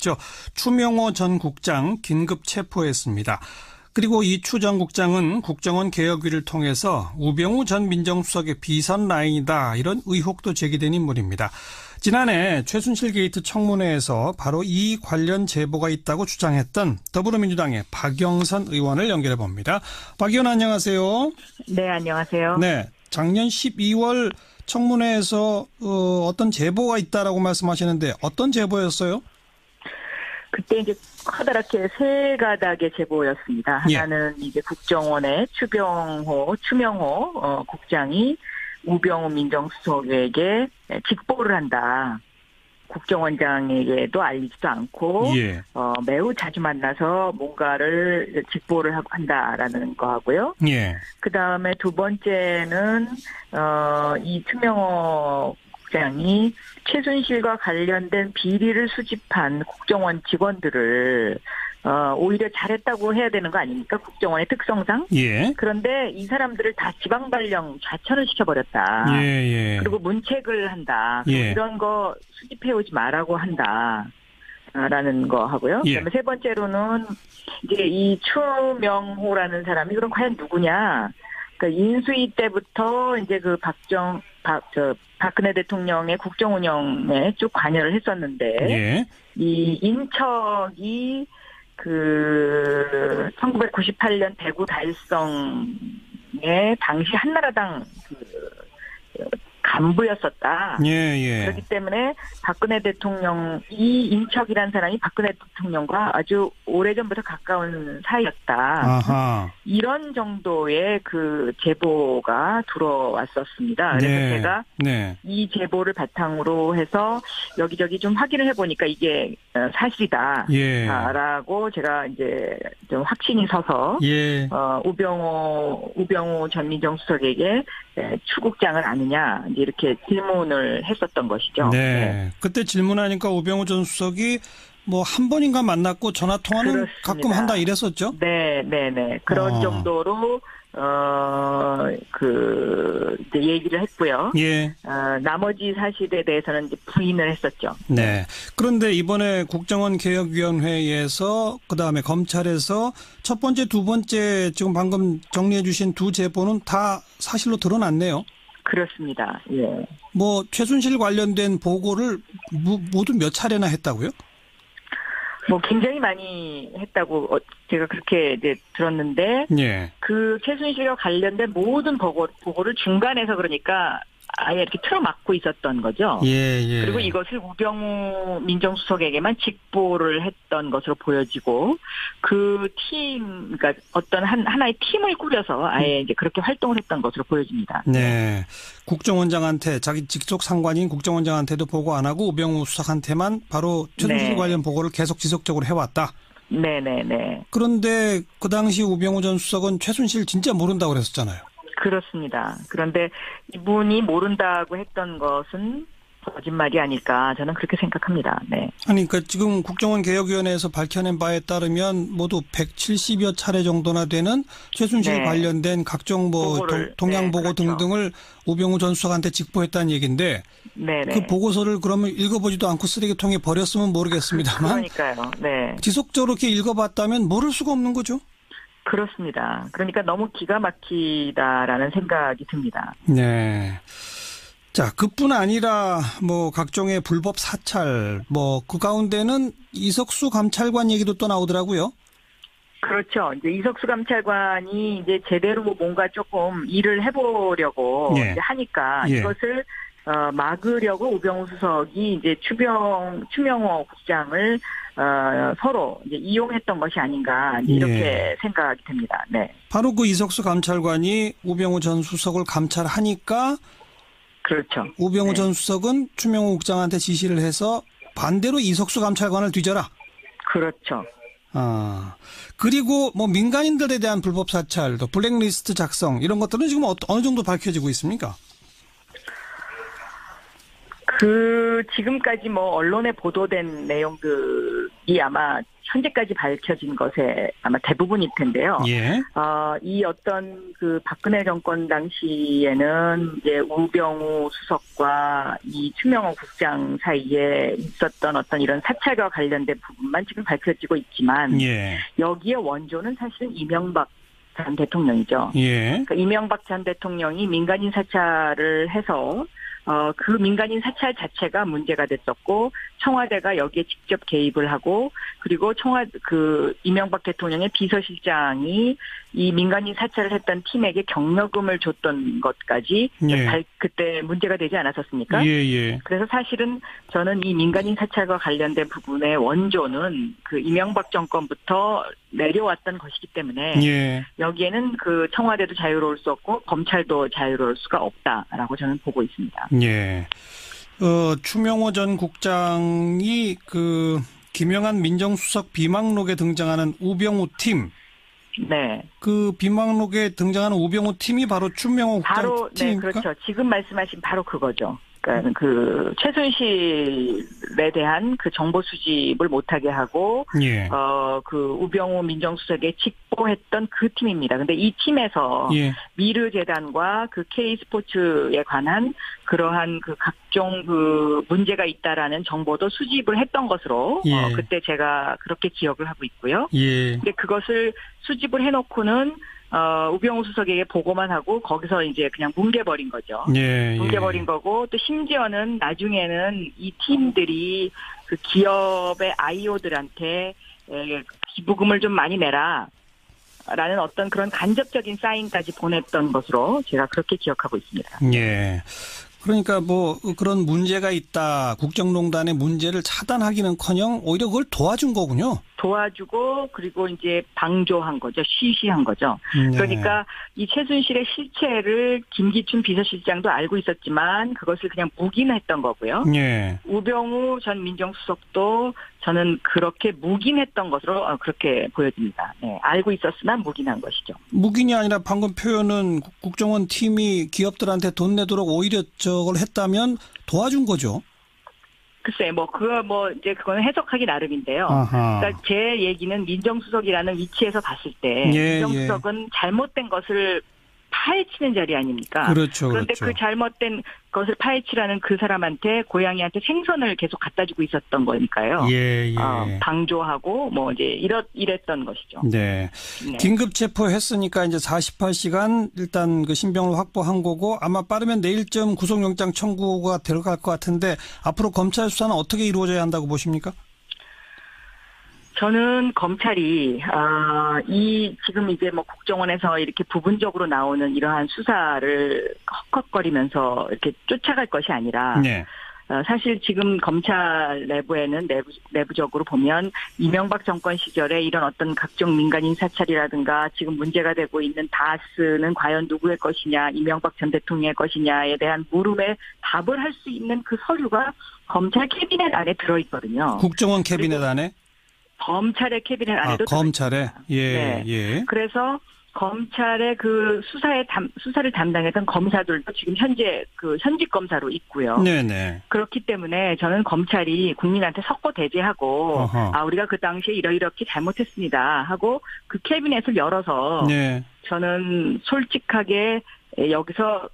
있죠. 추명호 전 국장 긴급 체포했습니다. 그리고 이 추 전 국장은 국정원 개혁위를 통해서 우병우 전 민정수석의 비선 라인이다, 이런 의혹도 제기된 인물입니다. 지난해 최순실 게이트 청문회에서 바로 이 관련 제보가 있다고 주장했던 더불어민주당의 박영선 의원을 연결해 봅니다. 박 의원 안녕하세요. 네, 안녕하세요. 네, 작년 12월 청문회에서 어떤 제보가 있다라고 말씀하시는데 어떤 제보였어요? 그때 이제 커다랗게 세 가닥의 제보였습니다. 하나는 이제 국정원의 추명호 국장이 우병우 민정수석에게 직보를 한다. 국정원장에게도 알리지도 않고 매우 자주 만나서 뭔가를 직보를 한다라는 거 하고요. 그다음에 두 번째는 이 추명호 국장이 최순실과 관련된 비리를 수집한 국정원 직원들을 오히려 잘했다고 해야 되는 거 아닙니까? 국정원의 특성상. 그런데 이 사람들을 다 지방발령 좌천을 시켜버렸다. 그리고 문책을 한다. 이런 거 수집해오지 말라고 한다. 라는 거 하고요. 그다음에 세 번째로는 이제 이 추명호라는 사람이 그럼 과연 누구냐? 그러니까 인수위 때부터 이제 그 박근혜 대통령의 국정 운영에 쭉 관여를 했었는데 이 인척이 그 1998년 대구 달성에 당시 한나라당 간부였었다. 그렇기 때문에 박근혜 대통령, 이 인척이라는 사람이 박근혜 대통령과 아주 오래전부터 가까운 사이였다. 이런 정도의 그 제보가 들어왔었습니다. 그래서 제가 이 제보를 바탕으로 해서 여기저기 좀 확인을 해보니까 이게 사실이다. 라고 제가 이제 좀 확신이 서서 우병우 전 민정수석에게 추국장을 아느냐 이렇게 질문을 했었던 것이죠. 그때 질문하니까 우병우 전 수석이 뭐 한 번인가 만났고 전화 통화는 가끔 한다 이랬었죠. 그런 정도로 이제 얘기를 했고요. 나머지 사실에 대해서는 이제 부인을 했었죠. 그런데 이번에 국정원 개혁위원회에서 그다음에 검찰에서 첫 번째, 두 번째 지금 방금 정리해 주신 두 제보는 다 사실로 드러났네요. 그렇습니다. 뭐 최순실 관련된 보고를 모두 몇 차례나 했다고요? 뭐 굉장히 많이 했다고 제가 그렇게 이제 들었는데 그 최순실과 관련된 모든 보고를 중간에서 그러니까 아예 이렇게 틀어막고 있었던 거죠. 그리고 이것을 우병우 민정수석에게만 직보를 했던 것으로 보여지고 그 팀, 그러니까 어떤 하나의 팀을 꾸려서 아예 이제 그렇게 활동을 했던 것으로 보여집니다. 국정원장한테 자기 직속 상관인 국정원장한테도 보고 안 하고 우병우 수석한테만 바로 최순실 관련 보고를 계속 지속적으로 해왔다. 그런데 그 당시 우병우 전 수석은 최순실 진짜 모른다고 그랬었잖아요. 그렇습니다. 그런데 이분이 모른다고 했던 것은 거짓말이 아닐까 저는 그렇게 생각합니다. 아니 그러니까 지금 국정원 개혁위원회에서 밝혀낸 바에 따르면 모두 170여 차례 정도나 되는 최순실 관련된 각종 뭐 동향 보고 등등을 우병우 전 수석한테 직보했다는 얘기인데 그 보고서를 그러면 읽어보지도 않고 쓰레기통에 버렸으면 모르겠습니다만 그러니까요. 지속적으로 이렇게 읽어봤다면 모를 수가 없는 거죠. 그렇습니다. 그러니까 너무 기가 막히다라는 생각이 듭니다. 자, 그뿐 아니라 뭐 각종의 불법 사찰, 뭐 그 가운데는 이석수 감찰관 얘기도 또 나오더라고요. 그렇죠. 이제 이석수 감찰관이 이제 제대로 뭔가 조금 일을 해보려고 이제 하니까 이것을 막으려고 우병우 수석이 이제 추명호 국장을 서로 이제 이용했던 것이 아닌가 이렇게 생각이 됩니다. 바로 그 이석수 감찰관이 우병우 전 수석을 감찰하니까 우병우 전 수석은 추명호 국장한테 지시를 해서 반대로 이석수 감찰관을 뒤져라. 그리고 뭐 민간인들에 대한 불법 사찰, 또 블랙리스트 작성 이런 것들은 지금 어느 정도 밝혀지고 있습니까? 지금까지 뭐 언론에 보도된 내용들이 아마 현재까지 밝혀진 것에 아마 대부분일 텐데요. 예. 이 어떤 그 박근혜 정권 당시에는 이제 우병우 수석과 이 추명호 국장 사이에 있었던 어떤 이런 사찰과 관련된 부분만 지금 밝혀지고 있지만 예. 여기에 원조는 사실은 이명박 전 대통령이죠. 예. 그러니까 이명박 전 대통령이 민간인 사찰을 해서 그 민간인 사찰 자체가 문제가 됐었고 청와대가 여기에 직접 개입을 하고 그리고 이명박 대통령의 비서실장이 이 민간인 사찰을 했던 팀에게 경력금을 줬던 것까지 예. 그때 문제가 되지 않았었습니까? 예. 그래서 사실은 저는 이 민간인 사찰과 관련된 부분의 원조는 그 이명박 정권부터 내려왔던 것이기 때문에 예. 여기에는 그 청와대도 자유로울 수 없고 검찰도 자유로울 수가 없다라고 저는 보고 있습니다. 예. 추명호 전 국장이 그 김영한 민정수석 비망록에 등장하는 우병우 팀. 네. 그 비망록에 등장하는 우병우 팀이 바로 추명호 국장 바로 팀입니까? 네, 그렇죠. 지금 말씀하신 바로 그거죠. 그러니까 그 최순실에 대한 그 정보 수집을 못하게 하고 예. 그 우병우 민정수석에 직보했던 그 팀입니다. 근데 이 팀에서 예. 미르재단과 그 K스포츠에 관한 그러한 그 각종 그 문제가 있다라는 정보도 수집을 했던 것으로 예. 그때 제가 그렇게 기억을 하고 있고요. 예. 근데 그것을 수집을 해놓고는 우병우 수석에게 보고만 하고 거기서 이제 그냥 뭉개버린 거죠. 예. 뭉개버린 거고 또 심지어는 나중에는 이 팀들이 그 기업의 IO들한테 기부금을 좀 많이 내라. 라는 어떤 그런 간접적인 사인까지 보냈던 것으로 제가 그렇게 기억하고 있습니다. 예. 그러니까 뭐 그런 문제가 있다. 국정농단의 문제를 차단하기는커녕 오히려 그걸 도와준 거군요. 도와주고 그리고 이제 방조한 거죠. 쉬쉬한 거죠. 네. 그러니까 이 최순실의 실체를 김기춘 비서실장도 알고 있었지만 그것을 그냥 묵인했던 거고요. 예. 우병우 전 민정수석도 저는 그렇게 묵인했던 것으로 그렇게 보여집니다. 네, 알고 있었으나 묵인한 것이죠. 묵인이 아니라 방금 표현은 국정원 팀이 기업들한테 돈 내도록 오히려 저걸 했다면 도와준 거죠. 글쎄, 그거는 해석하기 나름인데요. 아하. 그러니까 제 얘기는 민정수석이라는 위치에서 봤을 때, 민정수석은 잘못된 것을 파헤치는 자리 아닙니까? 그렇죠. 그런데 그렇죠. 그 잘못된 것을 파헤치라는 그 사람한테 고양이한테 생선을 계속 갖다 주고 있었던 거니까요. 예. 방조하고 이랬던 것이죠. 네. 네. 긴급 체포했으니까 이제 48시간 일단 그 신병을 확보한 거고 아마 빠르면 내일쯤 구속영장 청구가 들어갈 것 같은데 앞으로 검찰 수사는 어떻게 이루어져야 한다고 보십니까? 저는 검찰이 지금 이제 국정원에서 이렇게 부분적으로 나오는 이러한 수사를 헉헉거리면서 이렇게 쫓아갈 것이 아니라 네. 사실 지금 검찰 내부에는 내부적으로 보면 이명박 정권 시절에 이런 어떤 각종 민간인 사찰이라든가 지금 문제가 되고 있는 다스는 과연 누구의 것이냐, 이명박 전 대통령의 것이냐에 대한 물음에 답을 할 수 있는 그 서류가 검찰 캐비넷 안에 들어있거든요. 국정원 캐비넷 안에? 검찰의 캐비넷 안에도 검찰에 예. 그래서 검찰의 그 수사를 담당했던 검사들도 지금 현재 그 현직 검사로 있고요. 네네. 그렇기 때문에 저는 검찰이 국민한테 석고 대죄하고 우리가 그 당시에 이렇게 잘못했습니다 하고 그 캐비넷을 열어서 저는 솔직하게 여기서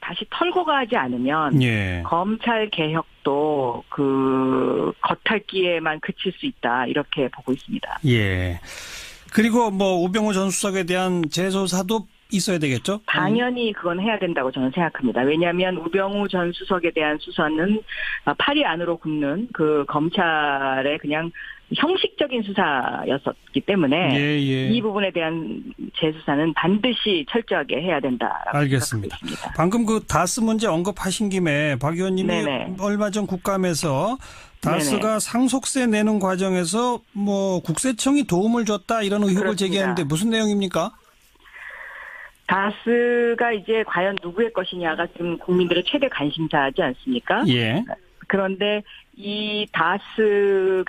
다시 털고 가지 않으면 검찰 개혁도 그 겉핥기에만 그칠 수 있다 이렇게 보고 있습니다. 예. 그리고 우병우 전 수석에 대한 재조사도 있어야 되겠죠? 당연히 그건 해야 된다고 저는 생각합니다. 왜냐하면 우병우 전 수석에 대한 수사는 팔이 안으로 굽는 그 검찰의 그냥 형식적인 수사였었기 때문에 이 부분에 대한 재수사는 반드시 철저하게 해야 된다라고 알겠습니다. 생각합니다. 방금 그 다스 문제 언급하신 김에 박 의원님이 얼마 전 국감에서 다스가 상속세 내는 과정에서 국세청이 도움을 줬다 이런 의혹을 제기하는데 무슨 내용입니까? 다스가 이제 과연 누구의 것이냐가 지금 국민들의 최대 관심사지 않습니까? 예. 그런데 이 다스의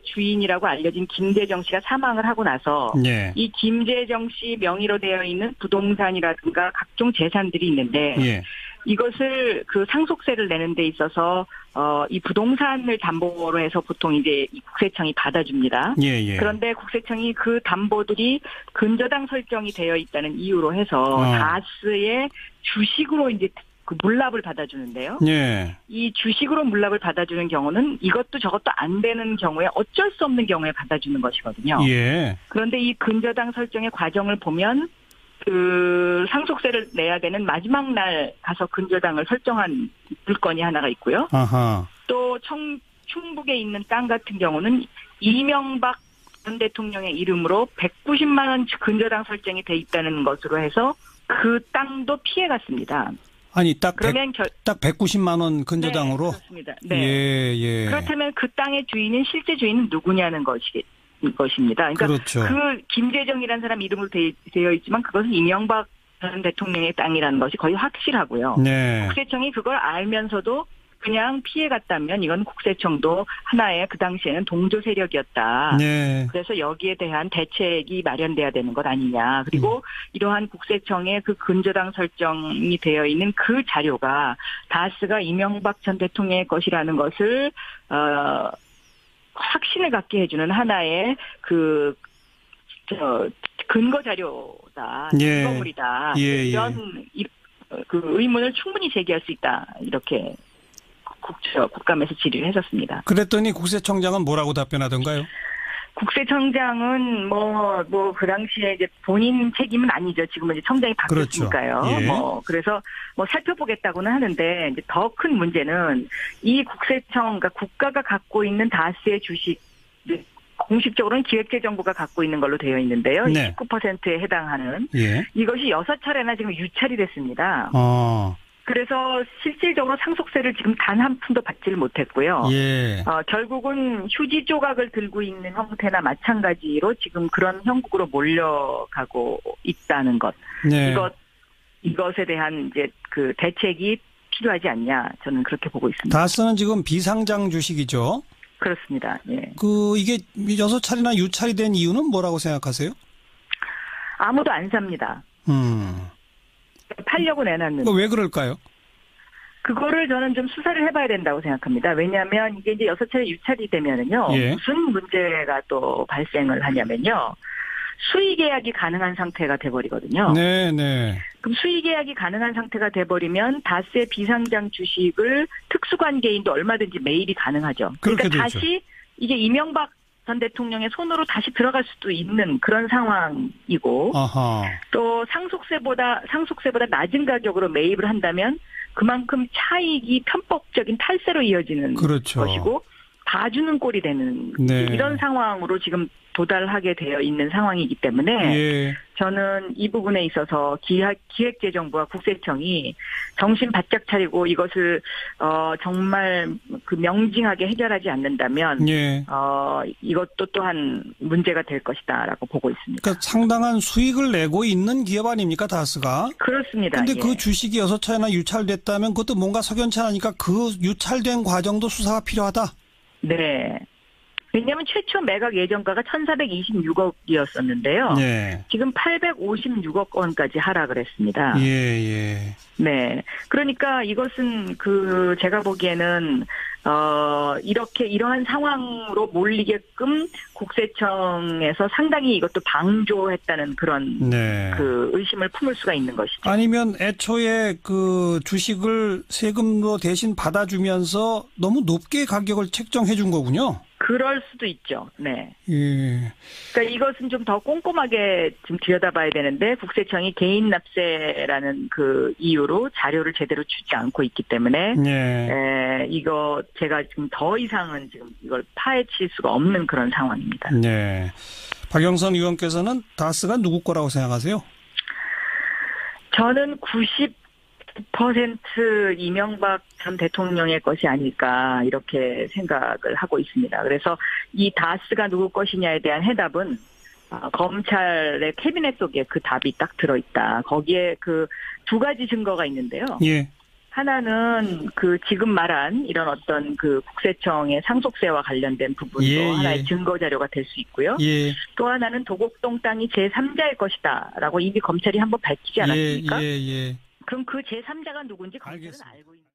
주인이라고 알려진 김재정 씨가 사망을 하고 나서 이 김재정 씨 명의로 되어 있는 부동산이라든가 각종 재산들이 있는데 이것을 그 상속세를 내는 데 있어서 이 부동산을 담보로 해서 보통 이제 이 국세청이 받아줍니다. 예, 예. 그런데 국세청이 그 담보들이 근저당 설정이 되어 있다는 이유로 해서 다스의 주식으로 이제 그 물납을 받아주는데요. 예. 이 주식으로 물납을 받아주는 경우는 이것도 저것도 안 되는 경우에 어쩔 수 없는 경우에 받아주는 것이거든요. 예. 그런데 이 근저당 설정의 과정을 보면 그 상속세를 내야 되는 마지막 날 가서 근저당을 설정한 물건이 하나가 있고요. 아하. 또 충북에 있는 땅 같은 경우는 이명박 전 대통령의 이름으로 190만 원 근저당 설정이 돼 있다는 것으로 해서 그 땅도 피해갔습니다. 아니 딱 190만 원 근저당으로? 네, 그렇습니다. 네. 예, 예. 그렇다면 그 땅의 주인은 실제 주인은 누구냐는 것입니다. 그러니까 그렇죠. 그 김재정이라는 사람 이름으로 되어 있지만 그것은 이명박 전 대통령의 땅이라는 것이 거의 확실하고요. 네. 국세청이 그걸 알면서도 그냥 피해갔다면 이건 국세청도 하나의 그 당시에는 동조 세력이었다. 네. 그래서 여기에 대한 대책이 마련돼야 되는 것 아니냐. 그리고 이러한 국세청의 그 근저당 설정이 되어 있는 그 자료가 다스가 이명박 전 대통령의 것이라는 것을 확신을 갖게 해주는 하나의 근거 자료다. 예. 근거물이다. 예, 이런 그 의문을 충분히 제기할 수 있다. 이렇게 국감에서 질의를 했었습니다. 그랬더니 국세청장은 뭐라고 답변하던가요? 국세청장은 그 당시에 이제 본인 책임은 아니죠. 지금은 이제 청장이 바뀌었으니까요. 그렇죠. 예. 그래서 살펴보겠다고는 하는데 이제 더 큰 문제는 이 국세청, 그러니까 국가가 갖고 있는 다스의 주식, 공식적으로는 기획재정부가 갖고 있는 걸로 되어 있는데요. 네. 19%에 해당하는 예. 이것이 6차례나 지금 유찰이 됐습니다. 그래서 실질적으로 상속세를 지금 단 한 푼도 받지를 못했고요. 예. 결국은 휴지 조각을 들고 있는 형태나 마찬가지로 지금 그런 형국으로 몰려가고 있다는 것. 네. 이것에 대한 이제 그 대책이 필요하지 않냐. 저는 그렇게 보고 있습니다. 다스는 지금 비상장 주식이죠? 그렇습니다. 예. 이게 6차례나 유찰이 된 이유는 뭐라고 생각하세요? 아무도 안 삽니다. 팔려고 내놨는데. 왜 그럴까요? 그거를 저는 좀 수사를 해봐야 된다고 생각합니다. 왜냐하면 이게 이제 6차례 유찰이 되면은요. 예. 무슨 문제가 또 발생을 하냐면요. 수의 계약이 가능한 상태가 돼버리거든요. 네. 그럼 수의 계약이 가능한 상태가 돼버리면 다스의 비상장 주식을 특수관계인도 얼마든지 매입이 가능하죠. 그러니까 다시 이게 이명박 전 대통령의 손으로 다시 들어갈 수도 있는 그런 상황이고, 아하. 또 상속세보다 낮은 가격으로 매입을 한다면 그만큼 차익이 편법적인 탈세로 이어지는 그렇죠. 것이고 봐주는 꼴이 되는 이런 상황으로 지금 도달하게 되어 있는 상황이기 때문에 예. 저는 이 부분에 있어서 기획재정부와 국세청이 정신 바짝 차리고 이것을 정말 그 명징하게 해결하지 않는다면 예. 이것도 또한 문제가 될 것이다라고 보고 있습니다. 그러니까 상당한 수익을 내고 있는 기업 아닙니까 다스가? 그렇습니다. 그런데 그 주식이 6차례나 유찰됐다면 그것도 뭔가 석연치 않으니까 그 유찰된 과정도 수사가 필요하다? 네. 왜냐하면 최초 매각 예정가가 1,426억이었었는데요. 네. 지금 856억 원까지 하락을 했습니다. 예. 네. 그러니까 이것은 제가 보기에는 이러한 상황으로 몰리게끔 국세청에서 상당히 이것도 방조했다는 그런 그 의심을 품을 수가 있는 것이죠. 아니면 애초에 그 주식을 세금으로 대신 받아주면서 너무 높게 가격을 책정해 준 거군요. 그럴 수도 있죠. 네. 예. 그러니까 이것은 좀 더 꼼꼼하게 좀 들여다봐야 되는데 국세청이 개인 납세라는 그 이유로 자료를 제대로 주지 않고 있기 때문에 이거 제가 지금 더 이상은 지금 이걸 파헤칠 수가 없는 그런 상황입니다. 네. 박영선 의원께서는 다스가 누구 거라고 생각하세요? 저는 90% 이명박 전 대통령의 것이 아닐까 이렇게 생각을 하고 있습니다. 그래서 이 다스가 누구 것이냐에 대한 해답은 검찰의 캐비넷 속에 그 답이 딱 들어있다. 거기에 그 두 가지 증거가 있는데요. 예. 하나는 그 지금 말한 이런 어떤 그 국세청의 상속세와 관련된 부분도 하나의 증거 자료가 될 수 있고요. 또 하나는 도곡동 땅이 제3자의 것이다라고 이미 검찰이 한번 밝히지 않았습니까? 그럼 그 제3자가 누군지 검찰은 알겠습니다. 알고 있는.